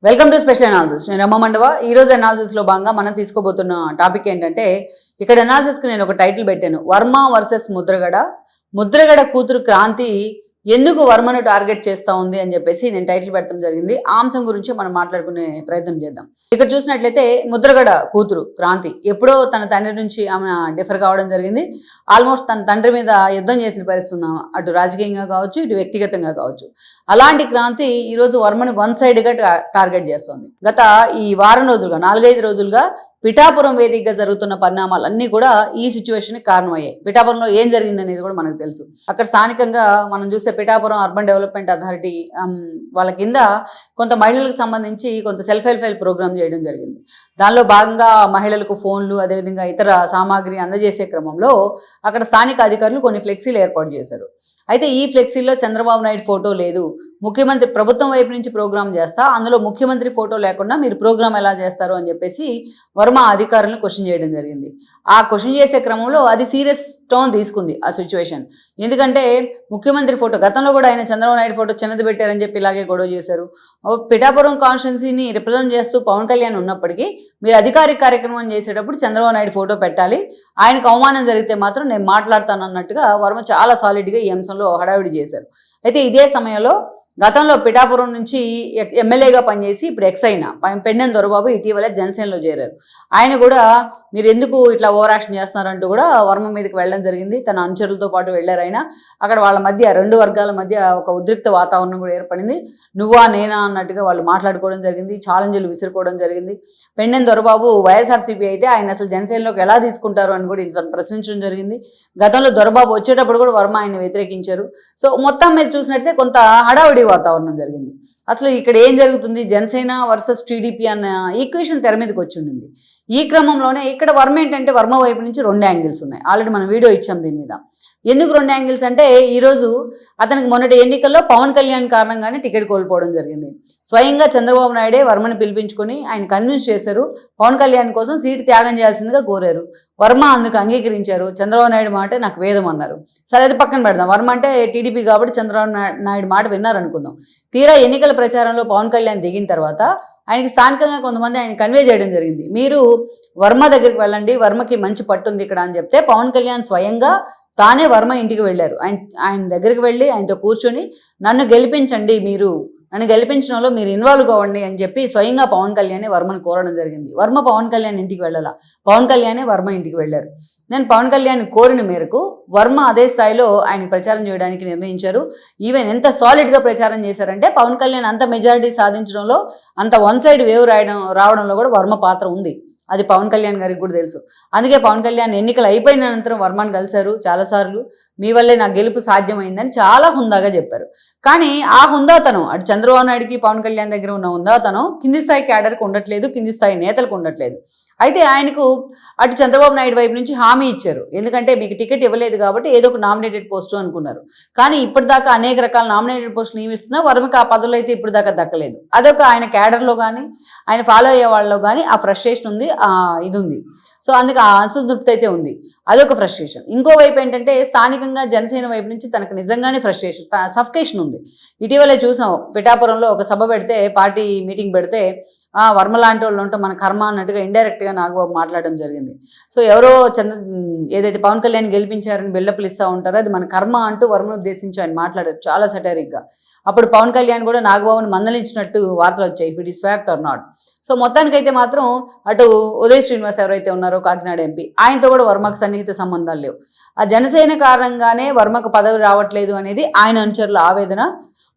Welcome to special analysis. నేను రమ్మ మండవ. ఈ రోజు అనాలిసిస్ లో భాగంగా మనం తీసుకోబోతున్న టాపిక్ ఏంటంటే, ఇక్కడ అనాలిసిస్ కి నేను ఒక టైటిల్ పెట్టాను, వర్మ వర్సెస్ ముద్రగడ. ముద్రగడ కూతురు క్రాంతి ఎందుకు వర్మను టార్గెట్ చేస్తా ఉంది అని చెప్పేసి నేను టైటిల్ పెట్టడం జరిగింది. ఆ అంశం గురించి మనం మాట్లాడుకునే ప్రయత్నం చేద్దాం. ఇక్కడ చూసినట్లయితే ముద్రగడ కూతురు క్రాంతి ఎప్పుడో తన తండ్రి నుంచి ఆమె డిఫర్ కావడం జరిగింది. ఆల్మోస్ట్ తన తండ్రి మీద యుద్ధం చేసిన పరిస్థితి అటు రాజకీయంగా కావచ్చు, ఇటు వ్యక్తిగతంగా కావచ్చు. అలాంటి క్రాంతి ఈరోజు వర్మని వన్ సైడ్గా టార్గెట్ చేస్తోంది. గత ఈ వారం రోజులుగా 4-5 రోజులుగా పిఠాపురం వేదికగా జరుగుతున్న పరిణామాలన్నీ కూడా ఈ సిచ్యువేషన్ కి కారణమయ్యాయి. పిఠాపురంలో ఏం జరిగింది అనేది కూడా మనకు తెలుసు. అక్కడ స్థానికంగా మనం చూస్తే పిఠాపురం అర్బన్ డెవలప్మెంట్ అథారిటీ వాళ్ళ కింద కొంత మహిళలకు సంబంధించి కొంత సెల్ఫ్ హెల్ప్ ప్రోగ్రామ్ చేయడం జరిగింది. దానిలో భాగంగా మహిళలకు ఫోన్లు, అదేవిధంగా ఇతర సామాగ్రి అందజేసే క్రమంలో అక్కడ స్థానిక అధికారులు కొన్ని ఫ్లెక్సీలు ఏర్పాటు చేశారు. అయితే ఈ ఫ్లెక్సీలో చంద్రబాబు నాయుడు ఫోటో లేదు, ముఖ్యమంత్రి ప్రభుత్వం వైపు నుంచి ప్రోగ్రామ్ చేస్తా, అందులో ముఖ్యమంత్రి ఫోటో లేకుండా మీరు ప్రోగ్రామ్ ఎలా చేస్తారు అని చెప్పేసి వర్మ అధికారులను క్వశ్చన్ చేయడం జరిగింది. ఆ క్వశ్చన్ చేసే క్రమంలో అది సీరియస్ టోన్ తీసుకుంది ఆ సిచ్యువేషన్. ఎందుకంటే ముఖ్యమంత్రి ఫోటో గతంలో కూడా ఆయన చంద్రబాబు నాయుడు ఫోటో చిన్నది పెట్టారని చెప్పి ఇలాగే గొడవ చేశారు. పిఠాపురం కాన్స్టిట్యున్సీని రిప్రజెంట్ చేస్తూ పవన్ కళ్యాణ్ ఉన్నప్పటికీ మీరు అధికారిక కార్యక్రమం చేసేటప్పుడు చంద్రబాబు నాయుడు ఫోటో పెట్టాలి, ఆయనకు అవమానం జరిగితే మాత్రం నేను మాట్లాడతాను అన్నట్టుగా వర్మ చాలా సాలిడ్గా ఈ అంశంలో హడావిడి చేశారు. అయితే ఇదే సమయంలో గతంలో పిఠాపురం నుంచి ఎమ్మెల్యేగా పనిచేసి ఇప్పుడు ఎక్స్ అయిన పెండెం దొరబాబు ఇటీవల జనసేనలో చేరారు. ఆయన కూడా మీరు ఎందుకు ఇట్లా ఓవర్ యాక్షన్ చేస్తున్నారంటూ కూడా వర్మ మీదకి వెళ్ళడం జరిగింది. తన అనుచరులతో పాటు వెళ్ళారు. ఆయన అక్కడ వాళ్ళ మధ్య రెండు వర్గాల మధ్య ఒక ఉద్రిక్త వాతావరణం కూడా ఏర్పడింది. నువ్వా నేనా అన్నట్టుగా వాళ్ళు మాట్లాడుకోవడం జరిగింది, ఛాలెంజ్లు విసురుకోవడం జరిగింది. పెండెం దొరబాబు వైఎస్ఆర్సీపీ అయితే ఆయన అసలు జనసేనలోకి ఎలా తీసుకుంటారు అని కూడా ఇంత ప్రశ్నించడం జరిగింది. గతంలో దొరబాబు వచ్చేటప్పుడు కూడా వర్మ ఆయన వ్యతిరేకించారు. సో మొత్తం మీద చూసినట్లయితే కొంత హడావుడి వాతావరణం జరిగింది. అసలు ఇక్కడ ఏం జరుగుతుంది, జనసేన వర్సెస్ టీడీపీ అన్న ఈక్వేషన్ తెర మీదకి వచ్చి ఉండింది. ఈ క్రమంలోనే ఇక్కడ వర్మ ఏంటంటే వర్మ వైపు నుంచి 2 యాంగిల్స్ ఉన్నాయి. ఆల్రెడీ మనం వీడియో ఇచ్చాం దీని మీద. ఎందుకు 2 యాంగిల్స్ అంటే, ఈరోజు అతనికి మొన్నటి ఎన్నికల్లో పవన్ కళ్యాణ్ కారణంగానే టికెట్ కోల్పోవడం జరిగింది. స్వయంగా చంద్రబాబు నాయుడే వర్మని పిలిపించుకొని ఆయన కన్విన్స్ చేశారు. పవన్ కళ్యాణ్ కోసం సీటు త్యాగం చేయాల్సిందిగా కోరారు. వర్మ అందుకు అంగీకరించారు. చంద్రబాబు నాయుడు మాట నాకు వేదం అన్నారు. సరే అది పక్కన పెడదాం. వర్మ అంటే టీడీపీ కాబట్టి చంద్రబాబు నాయుడు మాట విన్నారనుకుందాం. తీరా ఎన్నికల ప్రచారంలో పవన్ కళ్యాణ్ దిగిన తర్వాత ఆయనకి స్థానికంగా కొంతమంది ఆయన కన్వే చేయడం జరిగింది. మీరు వర్మ దగ్గరికి వెళ్ళండి, వర్మకి మంచి పట్టుంది ఇక్కడ అని చెప్తే పవన్ కళ్యాణ్ స్వయంగా తానే వర్మ ఇంటికి వెళ్ళారు. ఆయన దగ్గరికి వెళ్ళి ఆయనతో కూర్చొని నన్ను గెలిపించండి, నన్ను గెలిపించడంలో మీరు ఇన్వాల్వ్ కావండి అని చెప్పి స్వయంగా పవన్ కళ్యాణ్ వర్మను కోరడం జరిగింది. వర్మ పవన్ కళ్యాణ్ ఇంటికి వెళ్ళాల, పవన్ కళ్యాణే వర్మ ఇంటికి వెళ్ళారు. నేను పవన్ కళ్యాణ్ కోరిన మేరకు వర్మ అదే స్థాయిలో ఆయన ప్రచారం చేయడానికి నిర్ణయించారు. ఈవెన్ ఎంత సాలిడ్గా ప్రచారం చేశారంటే పవన్ కళ్యాణ్ అంత మెజారిటీ సాధించడంలో, అంత వన్ సైడ్ వేవ్ రావడంలో కూడా వర్మ పాత్ర ఉంది. అది పవన్ కళ్యాణ్ గారికి కూడా తెలుసు. అందుకే పవన్ కళ్యాణ్ ఎన్నికలు అయిపోయిన అనంతరం వర్మను కలిశారు చాలాసార్లు. మీ వల్లే నా గెలుపు సాధ్యమైందని చాలా హుందాగా చెప్పారు. కానీ ఆ హుందాతనం అటు చంద్రబాబు నాయుడుకి పవన్ కళ్యాణ్ దగ్గర ఉన్న హుందాతనం కింది స్థాయి క్యాడర్కి ఉండట్లేదు, కింది స్థాయి నేతలకు ఉండట్లేదు. అయితే ఆయనకు అటు చంద్రబాబు నాయుడు వైపు నుంచి హామీ ఇచ్చారు. ఎందుకంటే మీకు టికెట్ ఇవ్వలేదు కాబట్టి ఏదో ఒక నామినేటెడ్ పోస్టు అనుకున్నారు. కానీ ఇప్పటిదాకా అనేక రకాల నామినేటెడ్ పోస్టులు నియమిస్తున్నా వర్మకి ఆ పదవులు అయితే ఇప్పటిదాకా దక్కలేదు. అదొక ఆయన క్యాడర్లో కానీ ఆయన ఫాలో అయ్యే వాళ్ళలో కానీ ఆ ఫ్రస్ట్రేషన్ ఉంది, ఇది ఉంది. సో అందుకే ఆ అసంతృప్తి అయితే ఉంది. అదొక ఫ్రస్ట్రేషన్. ఇంకోవైపు ఏంటంటే స్థానికంగా జనసేన వైపు నుంచి తనకు నిజంగానే ఫ్రస్ట్రేషన్, సఫికేషన్ ఉంది. ఇటీవలే చూసాం, పిఠాపురంలో ఒక సభ పెడితే, పార్టీ మీటింగ్ పెడితే వర్మ లాంటి వాళ్ళు ఉంటే మన కర్మ అన్నట్టుగా ఇండైరెక్ట్గా నాగబాబు మాట్లాడడం జరిగింది. సో ఎవరో ఏదైతే పవన్ కళ్యాణ్ గెలిపించారని బిల్డప్లు ఇస్తూ ఉంటారో అది మన కర్మ అంటూ వర్మను ఉద్దేశించి ఆయన మాట్లాడారు చాలా సటారిక్గా. అప్పుడు పవన్ కళ్యాణ్ కూడా నాగబాబుని మందలించినట్టు వార్తలు వచ్చాయి, if it is fact are not. So మొత్తానికైతే మాత్రం అటు ఉదయ్ శ్రీనివాస్ ఎవరైతే ఉన్నారో కాకినాడ ఎంపీ, ఆయనతో కూడా వర్మకు సన్నిహిత సంబంధాలు లేవు. ఆ జనసేన కారణంగానే వర్మకు పదవి రావట్లేదు అనేది ఆయన అనుచరుల ఆవేదన.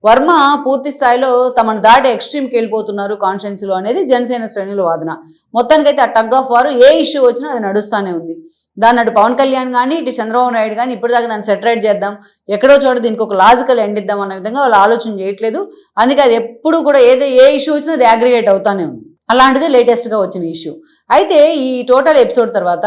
వర్మ పూర్తి స్థాయిలో తమను దాటి ఎక్స్ట్రీమ్కి వెళ్ళిపోతున్నారు కాన్స్టిట్యున్సీలో అనేది జనసేన శ్రేణుల వాదన. మొత్తానికైతే ఆ టగ్ ఆఫ్ వారు ఏ ఇష్యూ వచ్చినా అది నడుస్తూనే ఉంది. దాన్ని అటు పవన్ కళ్యాణ్ కానీ ఇటు చంద్రబాబు నాయుడు కానీ ఇప్పటిదాకా దాన్ని సెటరేట్ చేద్దాం, ఎక్కడో చోట దీనికి ఒక లాజికల్ ఎండ్ ఇద్దాం అన్న విధంగా వాళ్ళు ఆలోచన చేయట్లేదు. అందుకే అది ఎప్పుడు కూడా ఏ ఇష్యూ వచ్చినా అది అగ్రిగేట్ అవుతానే ఉంది. అలాంటిది లేటెస్ట్గా వచ్చిన ఇష్యూ. అయితే ఈ టోటల్ ఎపిసోడ్ తర్వాత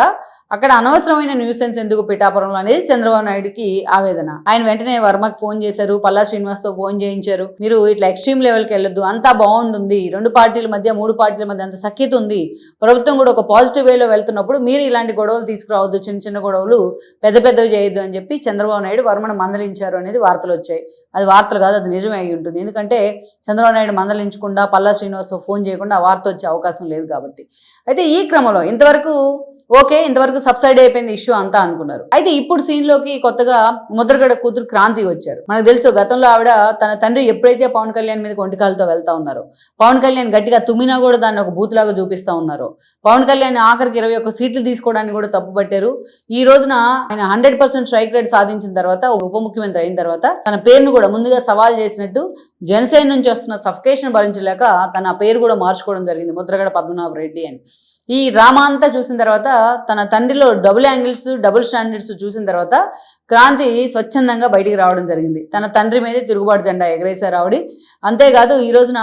అక్కడ అనవసరమైన న్యూసెన్స్ ఎందుకు పిఠాపురంలో అనేది చంద్రబాబు నాయుడుకి ఆవేదన. ఆయన వెంటనే వర్మకు ఫోన్ చేశారు, పల్లా శ్రీనివాస్ తో ఫోన్ చేయించారు. మీరు ఇట్లా ఎక్స్ట్రీమ్ లెవెల్కి వెళ్ళొద్దు, అంతా బాగుంటుంది, 2 పార్టీల మధ్య 3 పార్టీల మధ్య అంత సఖ్యత ఉంది, ప్రభుత్వం కూడా ఒక పాజిటివ్ వేలో వెళ్తున్నప్పుడు మీరు ఇలాంటి గొడవలు తీసుకురావద్దు, చిన్న చిన్న గొడవలు పెద్దవి చేయొద్దు అని చెప్పి చంద్రబాబు నాయుడు వర్మను మందలించారు అనేది వార్తలు వచ్చాయి. అది వార్తలు కాదు, అది నిజమే అయి ఉంటుంది. ఎందుకంటే చంద్రబాబు నాయుడు మందలించకుండా పల్లా శ్రీనివాస్ ఫోన్ చేయకుండా ఆ వార్త వచ్చే అవకాశం లేదు కాబట్టి. అయితే ఈ క్రమంలో ఇంతవరకు సబ్సైడ్ అయిపోయింది ఇష్యూ అంతా అనుకున్నారు. అయితే ఇప్పుడు సీన్లోకి కొత్తగా ముద్రగడ కూతురు క్రాంతి వచ్చారు. మనకు తెలుసు గతంలో ఆవిడ తన తండ్రి ఎప్పుడైతే పవన్ కళ్యాణ్ మీద ఒంటికాలతో వెళ్తా ఉన్నారో, పవన్ కళ్యాణ్ గట్టిగా తుమ్మినా కూడా దాన్ని ఒక బూతులాగా చూపిస్తా ఉన్నారు. పవన్ కళ్యాణ్ ఆఖరికి 21 సీట్లు తీసుకోవడానికి కూడా తప్పుపట్టారు. ఈ రోజున ఆయన 100% స్ట్రైక్ రేట్ సాధించిన తర్వాత, ఉప ముఖ్యమంత్రి అయిన తర్వాత తన పేరును కూడా ముందుగా సవాల్ చేసినట్టు జనసేన నుంచి వస్తున్న సఫికేషన్ భరించలేక తన పేరు కూడా మార్చుకోవడం జరిగింది, ముద్రగడ పద్మనాభ రెడ్డి అని. ఈ డ్రామా అంతా చూసిన తర్వాత, తన తండ్రిలో డబుల్ యాంగిల్స్, డబుల్ స్టాండర్డ్స్ చూసిన తర్వాత క్రాంతి స్వచ్ఛందంగా బయటికి రావడం జరిగింది. తన తండ్రి మీదే తిరుగుబాటు జెండా ఎగరేశారు ఆవిడ. అంతేకాదు ఈ రోజున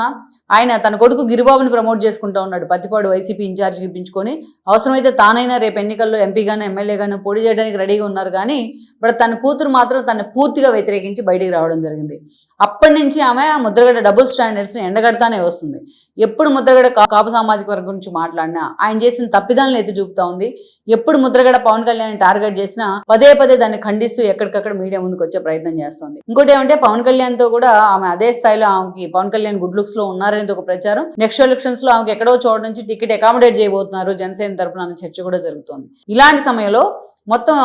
ఆయన తన కొడుకు గిరిబాబుని ప్రమోట్ చేసుకుంటూ ఉన్నాడు. పత్తిపాడు వైసీపీ ఇన్ఛార్జ్కి ఇప్పించుకొని అవసరమైతే తానైనా రేపు ఎన్నికల్లో ఎంపీగాను ఎమ్మెల్యేగాను పోటీ చేయడానికి రెడీగా ఉన్నారు. కానీ బట్ తన కూతురు మాత్రం తను పూర్తిగా వ్యతిరేకించి బయటికి రావడం జరిగింది. అప్పటి నుంచి ఆమె ముద్రగడ డబుల్ స్టాండర్డ్స్ని ఎండగడతానే వస్తుంది. ఎప్పుడు ముద్రగడ కాపు సామాజిక వర్గం గురించి మాట్లాడినా ఆయన చేసిన తప్పిదాలను ఎత్తి చూపుతా ఉంది. ఎప్పుడు ముద్రగడ పవన్ కళ్యాణ్ టార్గెట్ చేసినా పదే దాన్ని ఖండిస్తూ ఎక్కడికక్కడ మీడియా ముందుకు వచ్చే ప్రయత్నం చేస్తుంది. ఇంకోటి ఏమంటే పవన్ కళ్యాణ్ తో కూడా ఆమె అదే స్థాయిలో ఆమెకి పవన్ కళ్యాణ్ గుడ్ లుక్స్ లో ఉన్నారనేది ఒక ప్రచారం. నెక్స్ట్ ఎలక్షన్స్ లో ఆమెకి ఎక్కడో చోట నుంచి టికెట్ అకామిడేట్ చేయబోతున్నారు జనసేన తరపున అనే చర్చ కూడా జరుగుతుంది. ఇలాంటి సమయంలో మొత్తం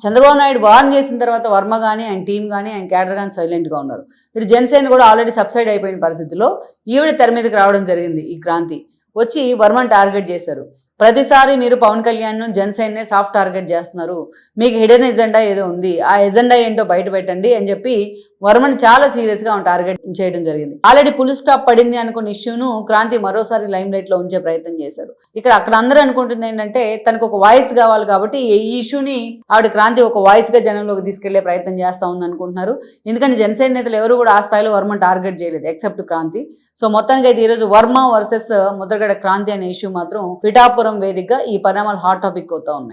చంద్రబాబు నాయుడు వార్న్ చేసిన తర్వాత వర్మ కానీ ఆయన టీం కానీ ఆయన క్యాడర్ కానీ సైలెంట్ గా ఉన్నారు. ఇటు జనసేన కూడా ఆల్రెడీ సబ్సైడ్ అయిపోయిన పరిస్థితిలో ఈవిడ తెర మీదకి రావడం జరిగింది. ఈ క్రాంతి వచ్చి వర్మను టార్గెట్ చేశారు. ప్రతిసారి మీరు పవన్ కళ్యాణ్ జనసేననే సాఫ్ట్ టార్గెట్ చేస్తున్నారు, మీకు హిడెన్ ఎజెండా ఏదో ఉంది, ఆ ఎజెండా ఏంటో బయట పెట్టండి అని చెప్పి వర్మని చాలా సీరియస్ గా టార్గెట్ చేయడం జరిగింది. ఆల్రెడీ ఫుల్ స్టాప్ పడింది అనుకున్న ఇష్యూను క్రాంతి మరోసారి లైమ్ లైట్ లో ఉంచే ప్రయత్నం చేశారు. అక్కడ అందరూ అనుకుంటుంది ఏంటంటే తనకు ఒక వాయిస్ కావాలి కాబట్టి ఈ ఇష్యూని ఆవిడ క్రాంతి ఒక వాయిస్ గా జనంలోకి తీసుకెళ్లే ప్రయత్నం చేస్తా ఉంది అనుకుంటున్నారు. ఎందుకంటే జనసేన నేతలు ఎవరు కూడా ఆ స్థాయిలో వర్మను టార్గెట్ చేయలేదు ఎక్సెప్ట్ క్రాంతి. సో మొత్తానికి అయితే ఈరోజు వర్మ వర్సెస్ ముద్రగడ క్రాంతి అనే ఇష్యూ మాత్రం పిఠాపురం వేదికగా ఈ పరిణామాలు హాట్ టాపిక్ అవుతా ఉన్నాయి.